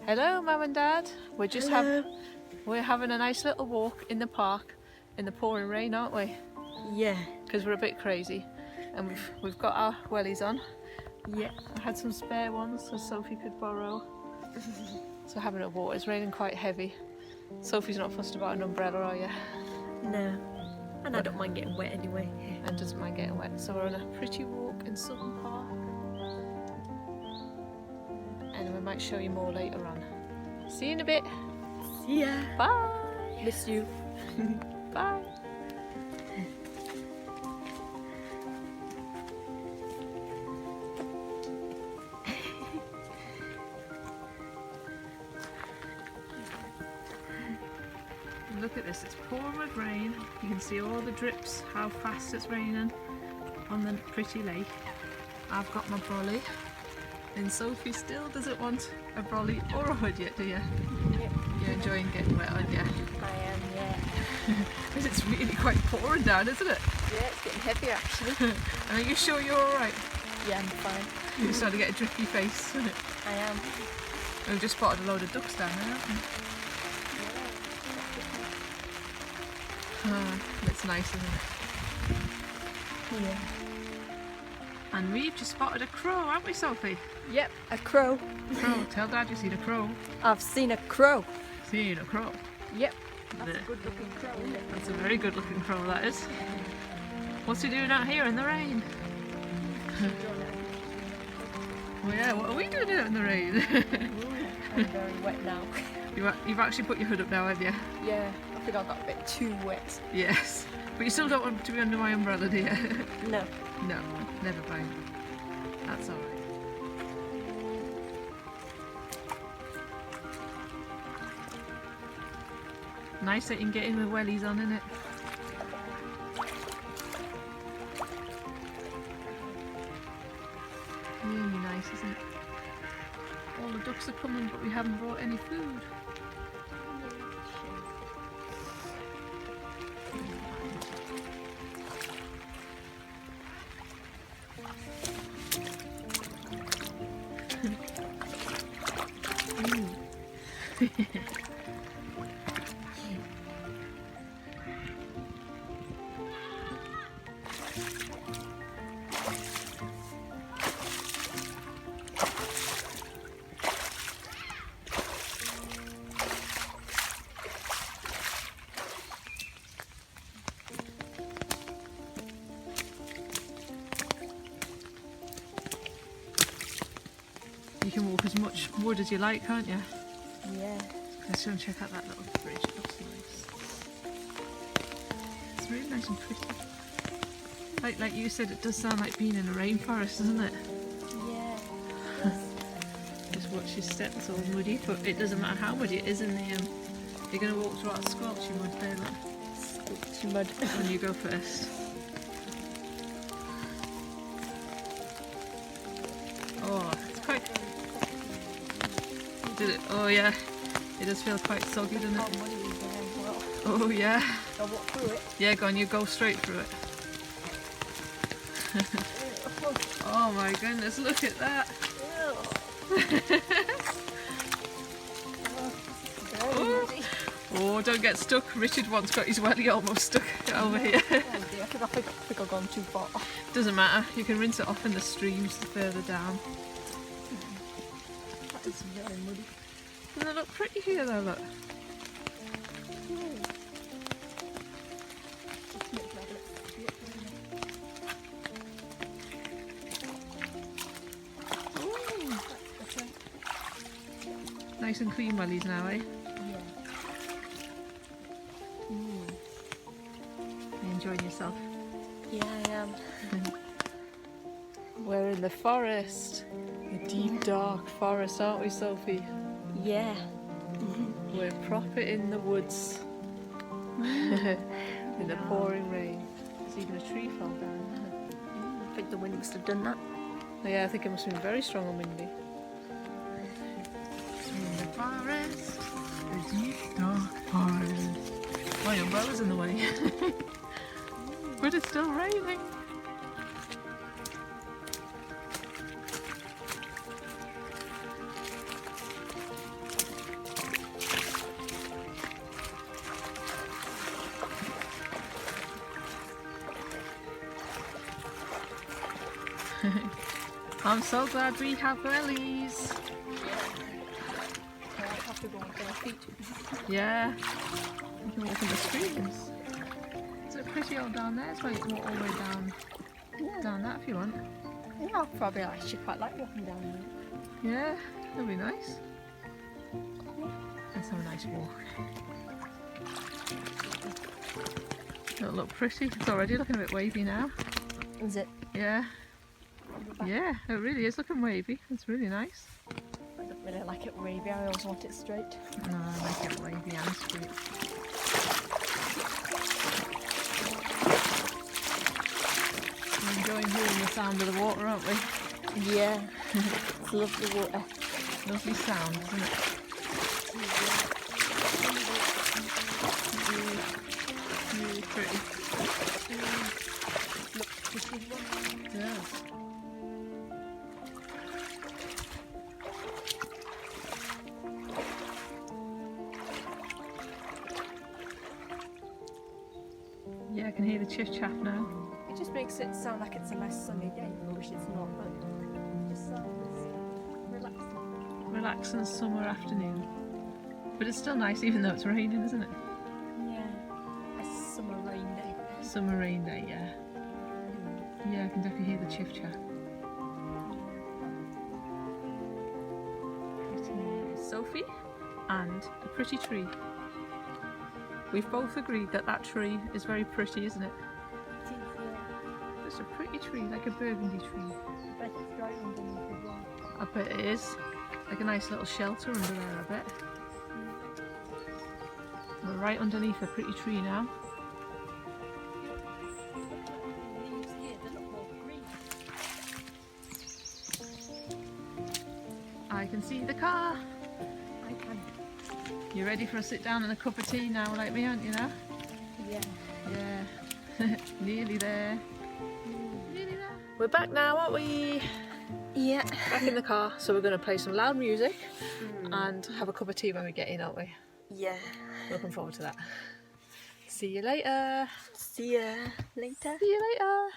Hello, Mum and Dad. We're having a nice little walk in the park in the pouring rain, aren't we? Yeah. Because we're a bit crazy, and we've got our wellies on. Yeah. I had some spare ones so Sophie could borrow. So having a walk. It's raining quite heavy. Sophie's not fussed about an umbrella, are you? No. And I don't mind getting wet anyway. And doesn't mind getting wet. So we're on a pretty walk in Sutton Park. And we might show you more later on. See you in a bit. See ya. Bye. Miss you. Bye. Look at this, it's pouring with rain. You can see all the drips, how fast it's raining on the pretty lake. I've got my brolly, and Sophie still doesn't want a brolly or a hood yet, do you? Yeah. You're enjoying getting wet, aren't you? I am, yeah. Because it's really quite pouring down, isn't it? Yeah, it's getting heavy actually. And are you sure you're alright? Yeah, I'm fine. You're starting to get a drippy face. I am. We've just spotted a load of ducks down there, haven't we? It's nice, isn't it? Yeah. And we've just spotted a crow, haven't we, Sophie? Yep, a crow. Crow. Tell Dad you've seen a crow. I've seen a crow. Seen a crow. Yep. That's a good looking crow, isn't it? That's a very good looking crow, that is. What's he doing out here in the rain? Well, yeah, what are we doing out in the rain? I'm very wet now. You've actually put your hood up now, have you? Yeah, I think I got a bit too wet. Yes. But you still don't want to be under my umbrella, do you? No. No, never mind. That's alright. Nice that you can get in with wellies on, innit? Really nice, isn't it? All the ducks are coming, but we haven't brought any food. You can walk as much wood as you like, can't you? Yeah. Let's go and check out that little bridge. It looks nice. It's really nice and pretty. Like you said, it does sound like being in a rainforest, doesn't it? Yeah. Just watch your steps all muddy, but it doesn't matter how muddy it is in the you're going to walk through that squelchy mud there, look. Squelchy mud. When you go first. Oh, it's quite... Did it? Oh yeah. It does feel quite soggy, doesn't it? Oh, muddy is there as well. Oh yeah. I'll walk through it. Yeah, go on, you go straight through it. Oh my goodness, look at that. Oh, don't get stuck. Richard once got his welly almost stuck over here. Oh dear, I think I've gone too far. Doesn't matter, you can rinse it off in the streams further down. That is very muddy. Doesn't it look pretty here though, look? Nice and clean wellies now, eh? Yeah. You enjoying yourself? Yeah, I am. We're in the forest. A deep, dark forest, aren't we, Sophie? Yeah. We're proper in the woods. In the pouring rain. There's even a tree fell down. I think the wind must have done that. Oh, yeah, I think it must have been very strong and windy. In the forest, a deep, dark forest. My umbrella's in the way. But it's still raining. I'm so glad we have wellies. I have to go on bare feet. Yeah. You can walk in the streams. Is it pretty all down there? It's why you can walk all the way down that if you want. Yeah, I'll probably actually quite like walking down there. Yeah, that'll be nice. Let's have a nice walk. It'll look pretty. It's already looking a bit wavy now. Is it? Yeah. Yeah, it really is looking wavy. It's really nice. I don't really like it wavy, I always want it straight. No, I like it wavy and straight. We're enjoying hearing the sound of the water, aren't we? Yeah, it's lovely water. Lovely sound, isn't it? Really pretty. Look, this is one. It does. Yeah, I can hear the chiff-chaff now. It just makes it sound like it's a nice sunny day, which it's not, but it just sounds relaxing. Relaxing summer afternoon. But it's still nice even though it's raining, isn't it? Yeah, a summer rain day. Summer rain day, yeah. Yeah, I can definitely hear the chiff-chaff. Pretty Sophie and a pretty tree. We've both agreed that that tree is very pretty, isn't it? It is, yeah. It's a pretty tree, like a burgundy tree. I bet it's dry underneath as well. I bet it is. Like a nice little shelter under there, I bet. We're right underneath a pretty tree now. Leaves here, they look more green. I can see the car. I can. You ready for a sit down and a cup of tea now, like me, aren't you now? Yeah. Yeah. Nearly there. Nearly there. We're back now, aren't we? Yeah. Back in the car, so we're going to play some loud music and have a cup of tea when we get in, aren't we? Yeah. Looking forward to that. See you later. See ya later. See you later.